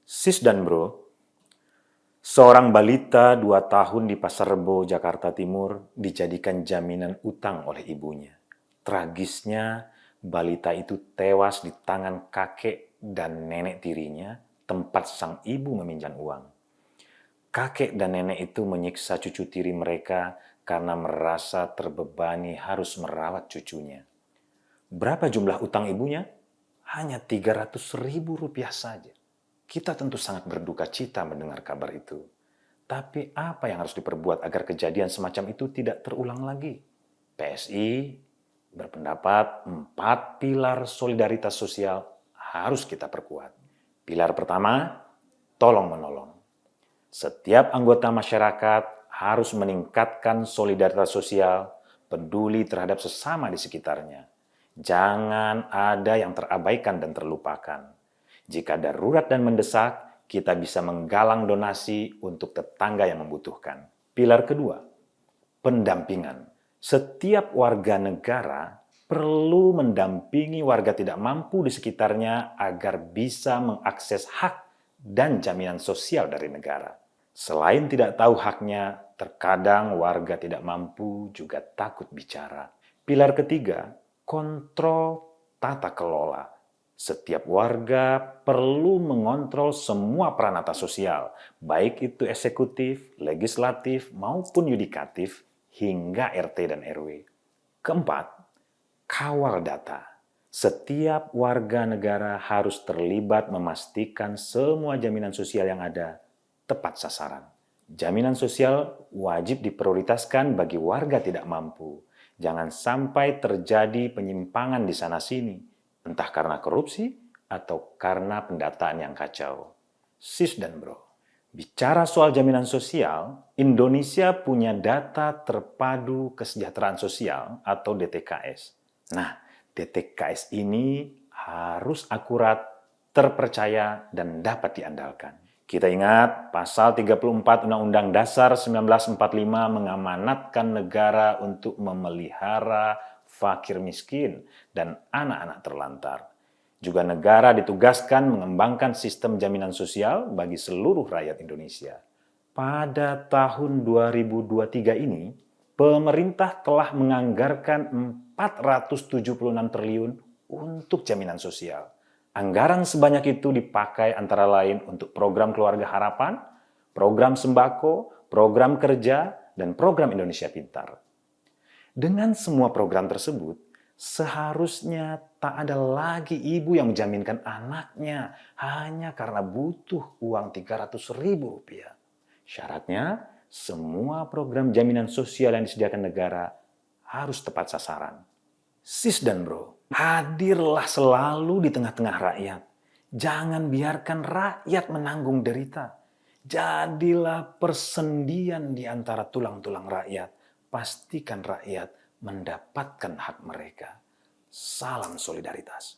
Sis dan bro, seorang balita 2 tahun di Pasar Rebo, Jakarta Timur dijadikan jaminan utang oleh ibunya. Tragisnya, balita itu tewas di tangan kakek dan nenek tirinya, tempat sang ibu meminjam uang. Kakek dan nenek itu menyiksa cucu tiri mereka karena merasa terbebani harus merawat cucunya. Berapa jumlah utang ibunya? Hanya 300.000 rupiah saja. Kita tentu sangat berduka cita mendengar kabar itu. Tapi apa yang harus diperbuat agar kejadian semacam itu tidak terulang lagi? PSI berpendapat 4 pilar solidaritas sosial harus kita perkuat. Pilar pertama, tolong-menolong. Setiap anggota masyarakat harus meningkatkan solidaritas sosial, peduli terhadap sesama di sekitarnya. Jangan ada yang terabaikan dan terlupakan. Jika darurat dan mendesak, kita bisa menggalang donasi untuk tetangga yang membutuhkan. Pilar kedua, pendampingan. Setiap warga negara perlu mendampingi warga tidak mampu di sekitarnya agar bisa mengakses hak dan jaminan sosial dari negara. Selain tidak tahu haknya, terkadang warga tidak mampu juga takut bicara. Pilar ketiga, kontrol tata kelola. Setiap warga perlu mengontrol semua peranata sosial, baik itu eksekutif, legislatif, maupun yudikatif, hingga RT dan RW. Keempat, kawal data. Setiap warga negara harus terlibat memastikan semua jaminan sosial yang ada tepat sasaran. Jaminan sosial wajib diprioritaskan bagi warga tidak mampu. Jangan sampai terjadi penyimpangan di sana-sini, entah karena korupsi atau karena pendataan yang kacau. Sis dan bro, bicara soal jaminan sosial, Indonesia punya data terpadu kesejahteraan sosial atau DTKS. Nah, DTKS ini harus akurat, terpercaya, dan dapat diandalkan. Kita ingat, pasal 34 Undang-Undang Dasar 1945 mengamanatkan negara untuk memelihara fakir miskin dan anak-anak terlantar. Juga negara ditugaskan mengembangkan sistem jaminan sosial bagi seluruh rakyat Indonesia. Pada tahun 2023 ini, pemerintah telah menganggarkan 476 triliun untuk jaminan sosial. Anggaran sebanyak itu dipakai antara lain untuk program Keluarga Harapan, program Sembako, program Kerja, dan program Indonesia Pintar. Dengan semua program tersebut, seharusnya tak ada lagi ibu yang menjaminkan anaknya hanya karena butuh uang 300.000 rupiah. Syaratnya, semua program jaminan sosial yang disediakan negara harus tepat sasaran. Sis dan bro, hadirlah selalu di tengah-tengah rakyat. Jangan biarkan rakyat menanggung derita. Jadilah persendian di antara tulang-tulang rakyat. Pastikan rakyat mendapatkan hak mereka. Salam solidaritas.